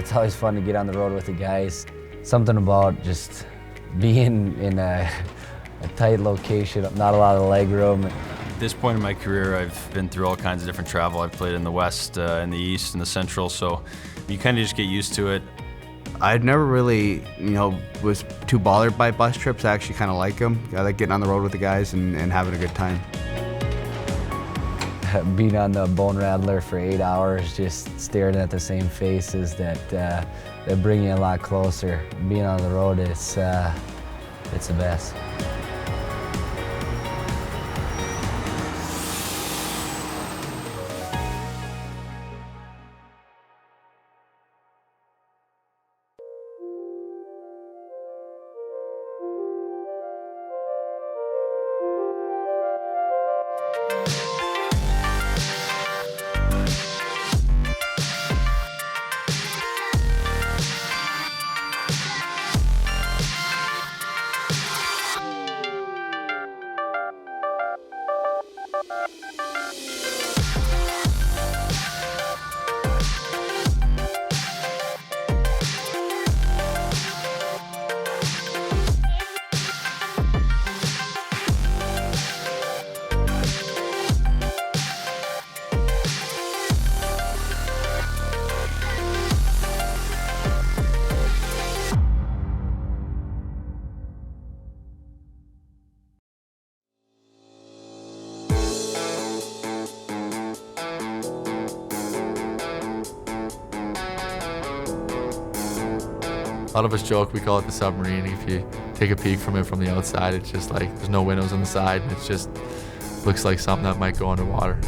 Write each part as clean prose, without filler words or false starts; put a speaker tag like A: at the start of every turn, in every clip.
A: It's always fun to get on the road with the guys. Something about just being in a tight location, not a lot of leg room.
B: At this point in my career, I've been through all kinds of different travel. I've played in the West, in the East, and the Central, so you kind of just get used to it.
C: I'd never really, was too bothered by bus trips. I actually kind of like them. I like getting on the road with the guys and having a good time.
A: Being on the bone rattler for 8 hours, just staring at the same faces that bring you a lot closer. Being on the road, it's the best.
D: A lot of us joke, we call it the submarine. If you take a peek from it from the outside, it's just like there's no windows on the side, and it just looks like something that might go underwater.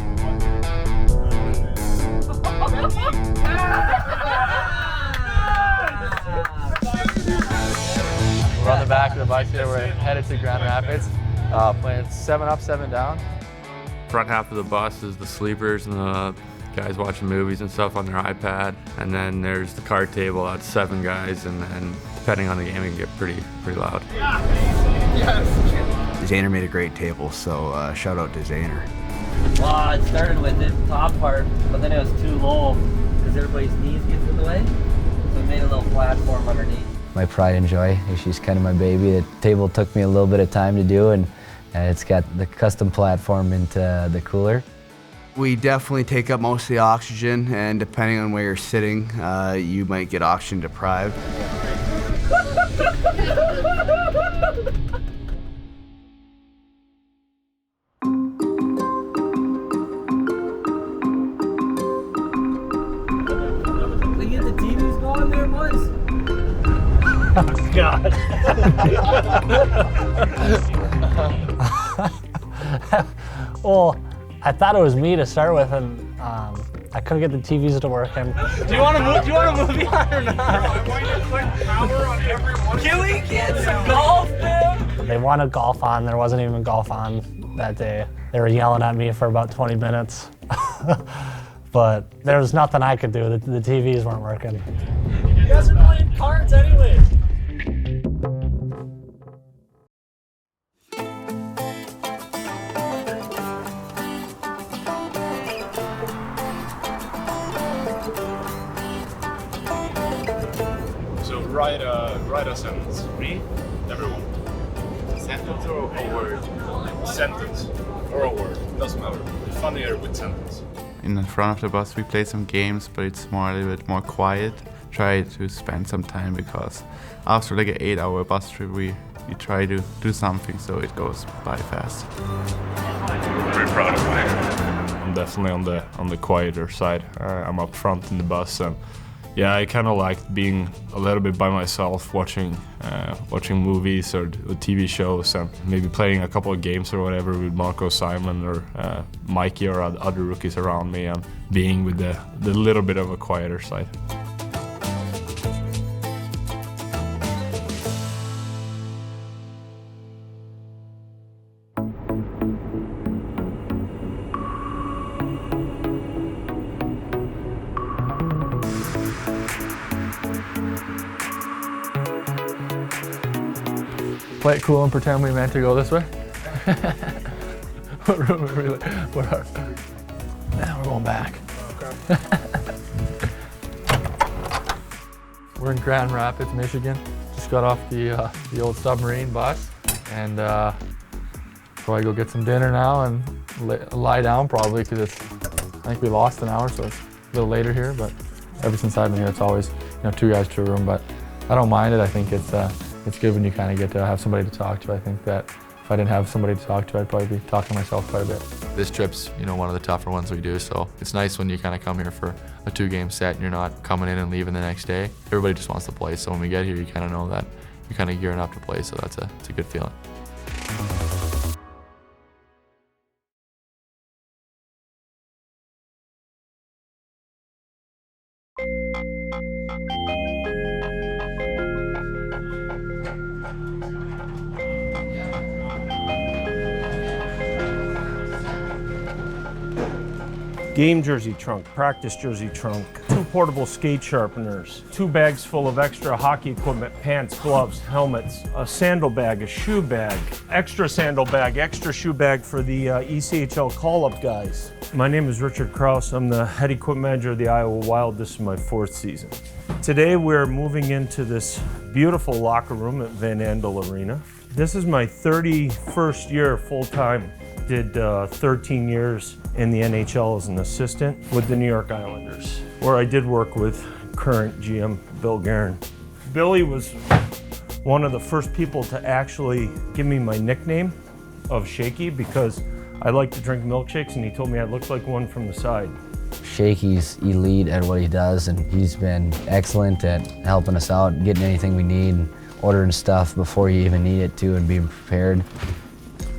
D: We're on the back of the bus here. We're headed to Grand Rapids, playing 7 up, 7 down. Front half of the bus is the sleepers and the guys watching movies and stuff on their iPad, and then there's the card table. That's 7 guys, and then depending on the game, it can get pretty loud.
C: Yes. Zayner made a great table, so shout out to Zayner.
E: Well, it started with the top part, but then it was too low because everybody's knees get in the way, so we made a little platform underneath.
A: My pride and joy. She's kind of my baby. The table took me a little bit of time to do, and it's got the custom platform into the cooler.
C: We definitely take up most of the oxygen, and depending on where you're sitting, you might get oxygen deprived.
E: Look at the TV's going there, boys.
F: Oh, God. Well, I thought it was me to start with, and I couldn't get the TVs to work. And
G: Do you want to move on or not? I'm going to put power on everyone. Can we get some golf, man?
F: they wanted golf on. There wasn't even golf on that day. They were yelling at me for about 20 minutes. But there was nothing I could do. The TVs weren't working.
G: You guys are playing cards anyway. Write a sentence. Me? Everyone. Sentence or a word? Sentence. Or a word. Doesn't matter. It's funnier with sentence.
H: In the front of the bus we play some games, but it's a little bit more quiet. Try to spend some time because after like an 8-hour bus trip we try to do something so it goes by fast.
G: I'm very proud of mine. I'm definitely on the quieter side. I'm up front in the bus, and yeah, I kind of liked being a little bit by myself, watching movies or TV shows, and maybe playing a couple of games or whatever with Marco, Simon, or Mikey or other rookies around me, and being with the little bit of a quieter side.
D: Play it cool and pretend we meant to go this way. What room are we like?
F: Now we're going back.
D: We're in Grand Rapids, Michigan. Just got off the old submarine bus, and probably go get some dinner now and lie down probably, because I think we lost an hour, so it's a little later here. But ever since I've been here, it's always 2 guys to a room. But I don't mind it. I think it's good when you kind of get to have somebody to talk to. I think that if I didn't have somebody to talk to, I'd probably be talking to myself quite a bit. This trip's one of the tougher ones we do, so it's nice when you kind of come here for a 2-game set and you're not coming in and leaving the next day. Everybody just wants to play, so when we get here, you kind of know that you're kind of gearing up to play, so it's a good feeling.
I: Game jersey trunk, practice jersey trunk, 2 portable skate sharpeners, 2 bags full of extra hockey equipment, pants, gloves, helmets, a sandal bag, a shoe bag, extra sandal bag, extra shoe bag for the ECHL call-up guys. My name is Richard Krause. I'm the head equipment manager of the Iowa Wild. This is my 4th season. Today we're moving into this beautiful locker room at Van Andel Arena. This is my 31st year full-time. Did 13 years in the NHL as an assistant with the New York Islanders, where I did work with current GM Bill Guerin. Billy was one of the first people to actually give me my nickname of Shaky, because I like to drink milkshakes, and he told me I looked like one from the side.
A: Shaky's elite at what he does, and he's been excellent at helping us out, getting anything we need, and ordering stuff before you even need it too, and being prepared.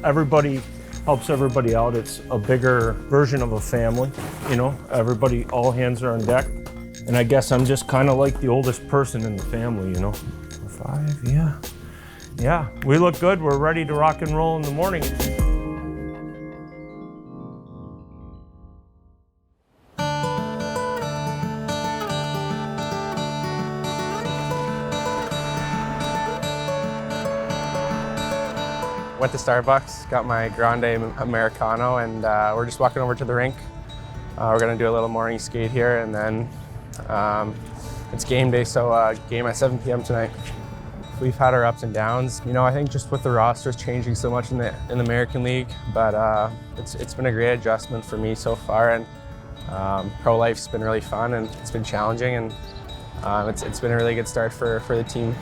I: Everybody helps everybody out. It's a bigger version of a family, everybody, all hands are on deck. And I guess I'm just kind of like the oldest person in the family, 5, yeah. Yeah, we look good. We're ready to rock and roll in the morning.
J: Went to Starbucks, got my Grande Americano, and we're just walking over to the rink. We're gonna do a little morning skate here, and then it's game day, so game at 7 p.m. tonight. We've had our ups and downs. I think just with the rosters changing so much in the American League, but it's been a great adjustment for me so far, and pro life's been really fun, and it's been challenging, and it's been a really good start for the team.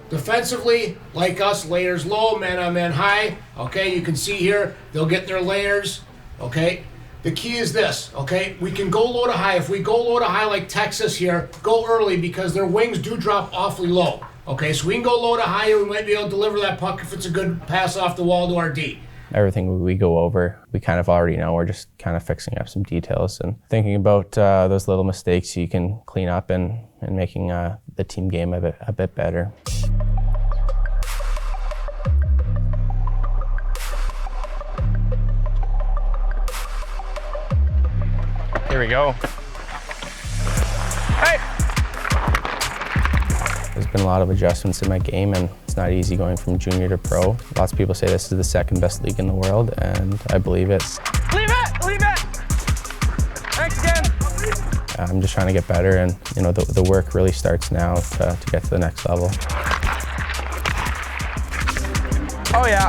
K: Defensively, like us, layers low, man on man high. Okay, you can see here, they'll get their layers. Okay, the key is this. Okay, we can go low to high. If we go low to high like Texas here, go early, because their wings do drop awfully low. Okay, so we can go low to high here. We might be able to deliver that puck if it's a good pass off the wall to our D.
J: Everything we go over, we kind of already know. We're just kind of fixing up some details and thinking about those little mistakes you can clean up and making the team game a bit better. Here we go. Hey! There's been a lot of adjustments in my game, and it's not easy going from junior to pro. Lots of people say this is the 2nd best league in the world, and I believe it.
K: Leave it! Leave it! Thanks again!
J: I'm just trying to get better, and the work really starts now to get to the next level.
K: Oh yeah.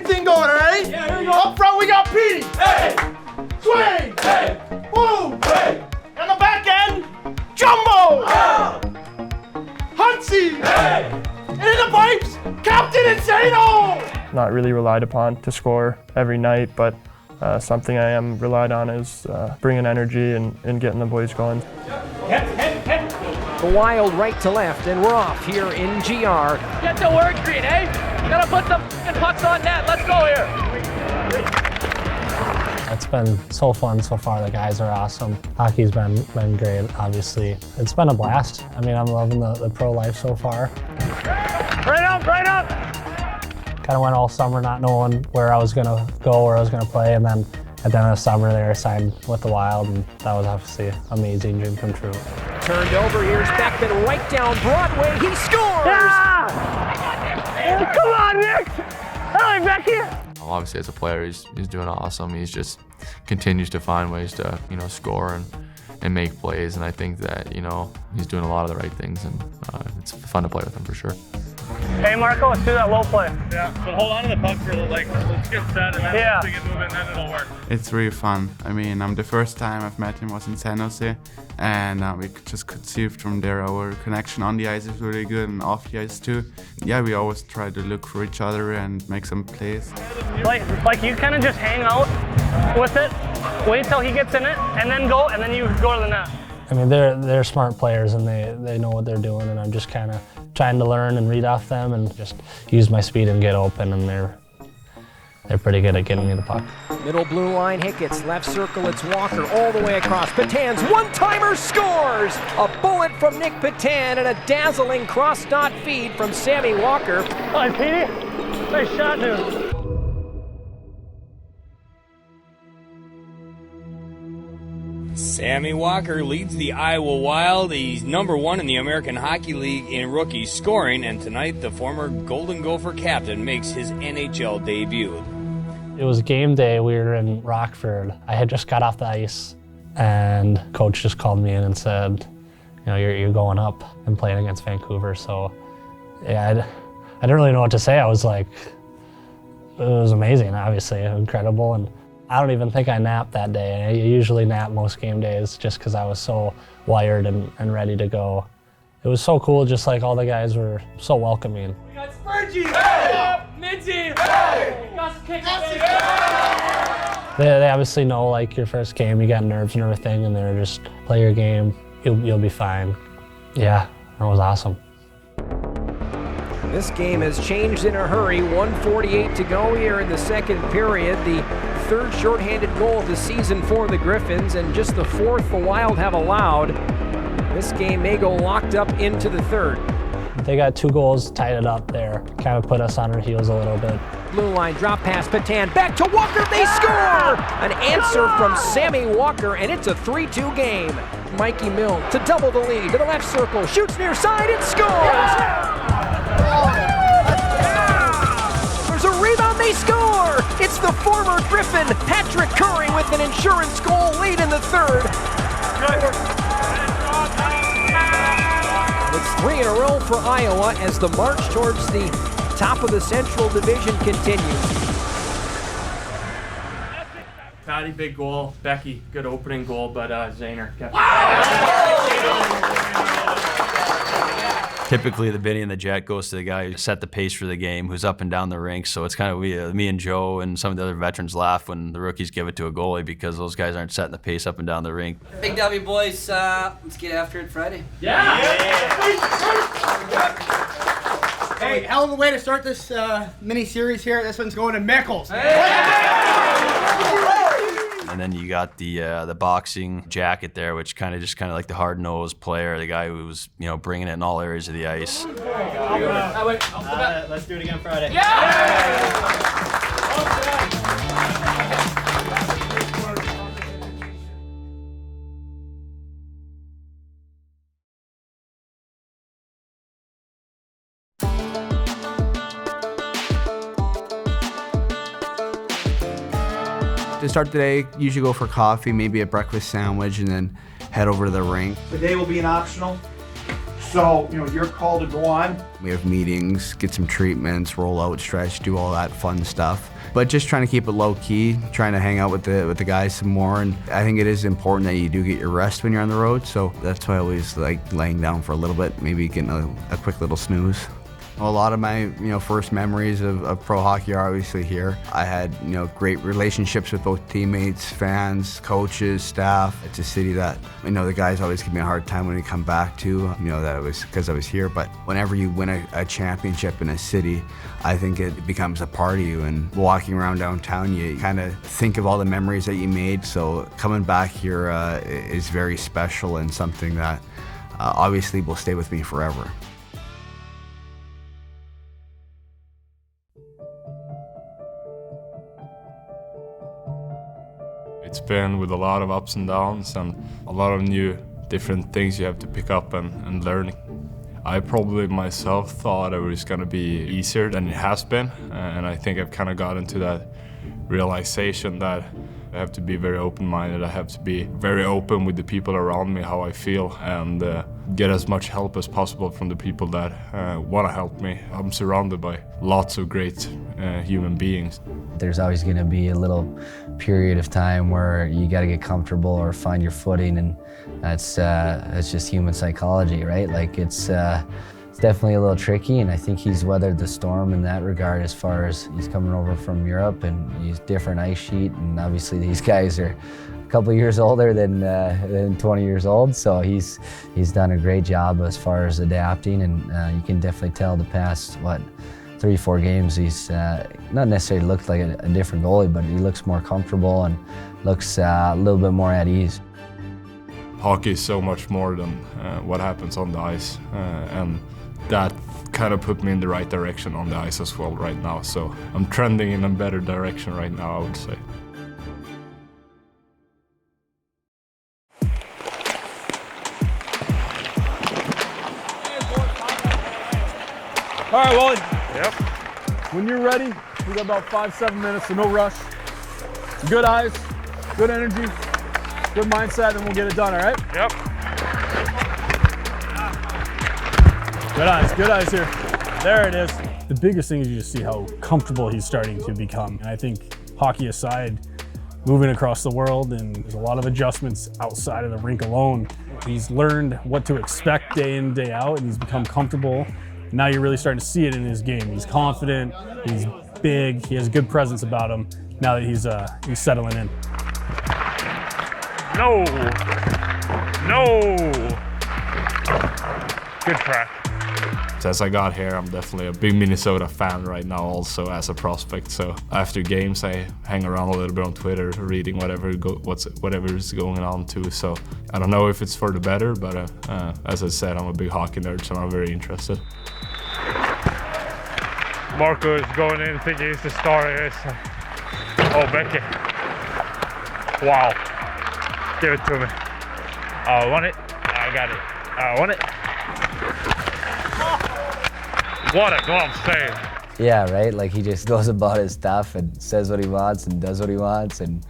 K: Thing going, all right? Yeah, here we go. Up front, we got Petey. Hey! Swing! Hey! Woo! Hey! On the back end, Jumbo! Oh! Huntsy! Hey! And in the pipes, Captain Insano!
L: Not really relied upon to score every night, but something I am relied on is bringing energy and getting the boys going.
M: Hit. The Wild right to left, and we're off here in GR.
N: Get to work, Green, eh? Gotta put some pucks on net. Let's go here.
F: It's been so fun so far. The guys are awesome. Hockey's been great, obviously. It's been a blast. I mean, I'm loving the pro life so far.
N: Right up!
F: Kind of went all summer not knowing where I was gonna go, where I was gonna play, and then At the end of the summer there, I signed with the Wild, and that was obviously an amazing dream come true.
M: Turned over, here's Beckman right down Broadway, he scores!
N: Yeah! Come on, Nick! Hello, Becky!
D: Obviously, as a player, he's doing awesome. He's just continues to find ways to, score and make plays, and I think that, he's doing a lot of the right things, and it's fun to play with him for sure.
L: Hey, Marco, let's do that low play.
O: Yeah, but hold on to the puck for let's get set, and then once we get moving, then it'll work.
H: It's really fun. I mean, the first time I've met him was in San Jose, and we just could see from there our connection on the ice is really good and off the ice too. Yeah, we always try to look for each other and make some plays.
L: Like you kind of just hang out with it, wait till he gets in it, and then you go to the net.
F: I mean, they're smart players, and they know what they're doing, and I'm just kind of trying to learn and read off them and just use my speed and get open, and they're pretty good at getting me the puck.
M: Middle blue line, Hickett's left circle, it's Walker all the way across. Petan's one-timer scores! A bullet from Nick Petan and a dazzling cross-dot feed from Sammy Walker.
L: Hi, Petey. Nice shot, dude.
P: Sammy Walker leads the Iowa Wild. He's #1 in the American Hockey League in rookie scoring, and tonight the former Golden Gopher captain makes his NHL debut.
F: It was game day, we were in Rockford. I had just got off the ice, and coach just called me in and said, you're going up and playing against Vancouver. So yeah, I didn't really know what to say. I was like, it was amazing, obviously, incredible. And I don't even think I napped that day. I usually nap most game days just because I was so wired and ready to go. It was so cool, just like all the guys were so welcoming.
N: We got Spurgey! Hey! Minty! Hey! We got Kick!
F: They obviously know, like, your first game, you got nerves and everything, and they're just, play your game, you'll be fine. Yeah, that was awesome.
M: This game has changed in a hurry. 1:48 to go here in the second period. The third shorthanded goal of the season for the Griffins, and just the fourth the Wild have allowed. This game may go locked up into the third.
F: They got 2 goals, tied it up there, kind of put us on our heels a little bit.
M: Blue line drop pass, Petan back to Walker, they score! An answer from Sammy Walker, and it's a 3-2 game. Mikey Mill to double the lead, to the left circle, shoots near side, and scores! There's a rebound, they score! It's the former Griffin, Patrick Curry, with an insurance goal late in the third. It's 3 in a row for Iowa as the march towards the top of the Central Division continues.
L: Patty, big goal. Becky, good opening goal, but Zahner kept
B: Typically, the Benny and the Jet goes to the guy who set the pace for the game, who's up and down the rink. So it's kind of me and Joe and some of the other veterans laugh when the rookies give it to a goalie because those guys aren't setting the pace up and down the rink.
E: Big W, boys. Let's get after it Friday.
N: Yeah!
Q: Hey, hell of a way to start this mini-series here. This one's going to Mickles.
B: And then you got the boxing jacket there, which kind of like the hard-nosed player, the guy who was bringing it in all areas of the ice.
Q: Let's do it again Friday.
C: To start the day, usually go for coffee, maybe a breakfast sandwich, and then head over to the rink.
R: The day will be an optional, so you're called to go on.
C: We have meetings, get some treatments, roll out, stretch, do all that fun stuff. But just trying to keep it low key, trying to hang out with the guys some more. And I think it is important that you do get your rest when you're on the road. So that's why I always like laying down for a little bit, maybe getting a quick little snooze. Well, a lot of my first memories of pro hockey are obviously here. I had great relationships with both teammates, fans, coaches, staff. It's a city that the guys always give me a hard time when we come back to. That it was because I was here. But whenever you win a championship in a city, I think it becomes a part of you. And walking around downtown, you kind of think of all the memories that you made. So coming back here is very special and something that obviously will stay with me forever.
G: been with a lot of ups and downs and a lot of new different things you have to pick up and learning. I probably myself thought it was going to be easier than it has been, and I think I've kind of got into that realization that I have to be very open-minded. I have to be very open with the people around me, how I feel, and get as much help as possible from the people that want to help me. I'm surrounded by lots of great human beings.
A: There's always going to be a little period of time where you got to get comfortable or find your footing, and that's just human psychology, right? Like it's definitely a little tricky, and I think he's weathered the storm in that regard as far as he's coming over from Europe and he's different ice sheet, and obviously these guys are a couple of years older than 20 years old, so he's done a great job as far as adapting, and you can definitely tell the past, 3-4 games, he's not necessarily looked like a different goalie, but he looks more comfortable and looks a little bit more at ease.
G: Hockey is so much more than what happens on the ice, and that kind of put me in the right direction on the ice as well right now. So I'm trending in a better direction right now, I would say.
O: All right, Wally.
S: Yep.
O: When you're ready, we got about 5-7 minutes, so no rush. Good eyes, good energy, good mindset, and we'll get it done, all right?
S: Yep.
O: Good eyes here. There it is. The biggest thing is you just see how comfortable he's starting to become. And I think, hockey aside, moving across the world, and there's a lot of adjustments outside of the rink alone. He's learned what to expect day in, day out, and he's become comfortable. Now you're really starting to see it in his game. He's confident, he's big, he has a good presence about him now that he's settling in.
S: No. Good crack.
G: As I got here, I'm definitely a big Minnesota fan right now also as a prospect. So after games, I hang around a little bit on Twitter, reading whatever is going on too. So I don't know if it's for the better, but as I said, I'm a big hockey nerd, so I'm very interested.
S: Marco is going in thinking he's the star. Oh, Becky. Wow. Give it to me. I want it. I got it. I want it. What a glove save.
A: Yeah, right? Like he just goes about his stuff and says what he wants and does what he wants, and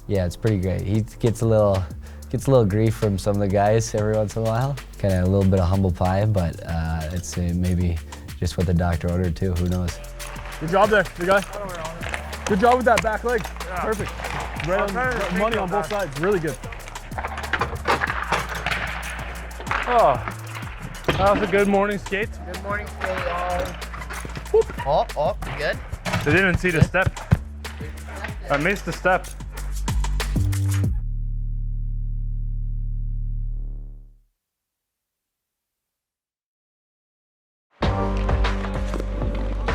A: yeah, it's pretty great. He gets a little grief from some of the guys every once in a while. Kind of a little bit of humble pie, but it's maybe just what the doctor ordered too, who knows.
O: Good job there, big guy. Good job with that back leg. Yeah. Perfect. Right on, money on both sides, really good. Oh, that was a good morning skate.
Q: Good morning skate,
O: all.
Q: Oh, good.
S: They didn't see the step. I missed the step.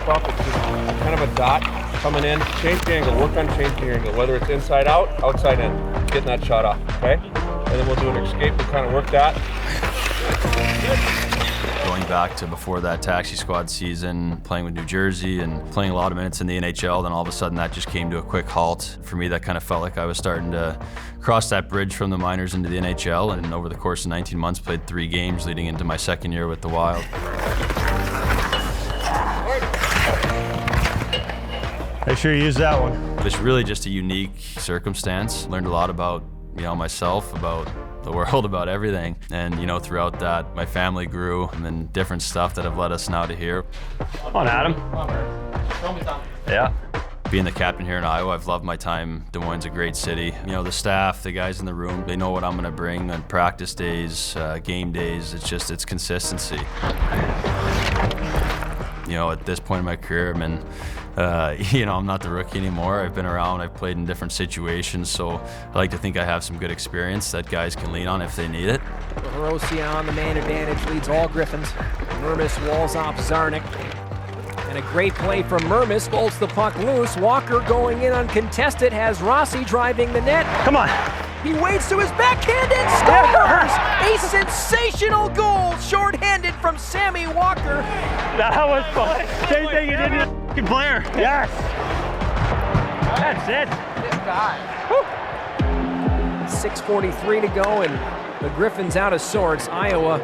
T: It's just kind of a dot coming in. Change the angle, work on changing your angle, whether it's inside out, outside in, getting that shot off, okay? And then we'll do an escape and kind of work that.
B: Going back to before that taxi squad season, playing with New Jersey and playing a lot of minutes in the NHL, then all of a sudden that just came to a quick halt. For me, that kind of felt like I was starting to cross that bridge from the minors into the NHL, and over the course of 19 months, played 3 games leading into my second year with the Wild.
O: Make sure you use that one.
B: It's really just a unique circumstance. Learned a lot about, myself, about the world, about everything. And, throughout that, my family grew, and then different stuff that have led us now to here.
O: Come on, Adam. Yeah.
B: Being the captain here in Iowa, I've loved my time. Des Moines is a great city. The staff, the guys in the room, they know what I'm gonna bring on practice days, game days. It's consistency. At this point in my career, I'm not the rookie anymore. I've been around, I've played in different situations, so I like to think I have some good experience that guys can lean on if they need it.
M: Hirossi on the man advantage, leads all Griffins. Mermis walls off Zarnik. And a great play from Mermis, bolts the puck loose. Walker going in uncontested, has Rossi driving the net.
O: Come on.
M: He waits to his backhand and scores! A sensational goal, shorthanded from Sammy Walker.
O: That was fun. Same thing you did to the player. Yes. That's it.
Q: Good guy.
M: 6:43 to go, and the Griffins out of sorts. Iowa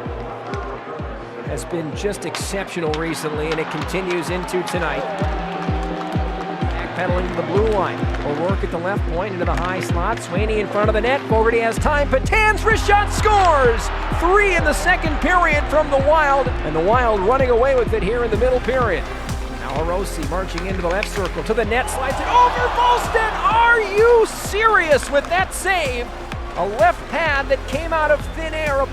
M: has been just exceptional recently, and it continues into tonight. Backpedaling to the blue line. O'Rourke at the left point into the high slot. Sweeney in front of the net. Fogarty has time. Patan's wrist shot scores! 3 in the second period from the Wild, and the Wild running away with it here in the middle period. Now Hirose marching into the left circle to the net, slides it over Wallstedt. Are you serious with that save? A left pad that came out of thin air.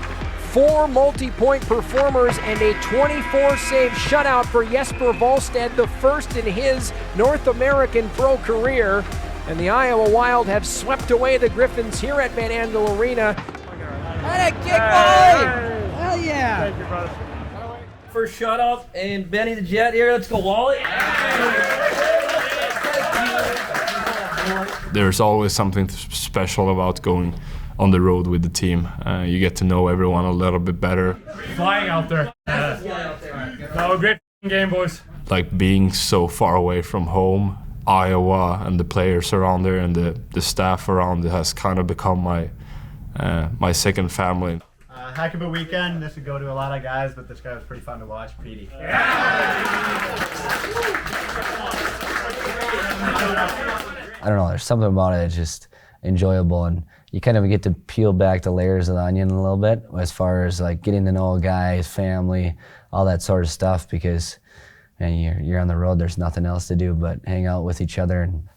M: 4 multi-point performers and a 24-save shutout for Jesper Wallstedt, the first in his North American pro career. And the Iowa Wild have swept away the Griffins here at Van Andel Arena.
E: What a kick, Wally! Hell yeah!
L: Thank you, brother.
E: First shutout, and Benny the Jet here. Let's go, Wally!
G: There's always something special about going on the road with the team. You get to know everyone a little bit better.
S: Flying out there. No, great game, boys.
G: Like being so far away from home, Iowa and the players around there and the staff around it has kind of become my second family.
U: Heck of a weekend. This would go to a lot of guys, but this guy was pretty fun to watch, Petey.
A: I don't know, there's something about it that's just enjoyable, and you kind of get to peel back the layers of the onion a little bit as far as like getting to know a guy, his family, all that sort of stuff, because you're on the road, there's nothing else to do but hang out with each other, and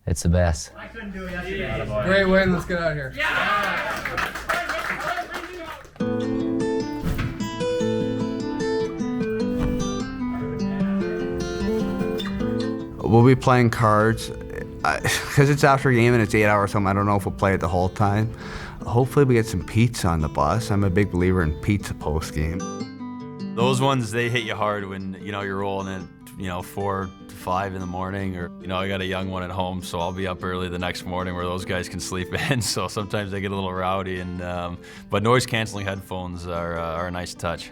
A: it's the best.
U: I couldn't do it yesterday.
V: Great win, let's get out of here.
C: We'll be playing cards. Because it's after a game and it's 8 hours home, I don't know if we'll play it the whole time. Hopefully we get some pizza on the bus. I'm a big believer in pizza post-game.
B: Those ones, they hit you hard when, you're rolling in, 4 to 5 in the morning, or, I got a young one at home, so I'll be up early the next morning where those guys can sleep in, so sometimes they get a little rowdy, but noise-canceling headphones are a nice touch.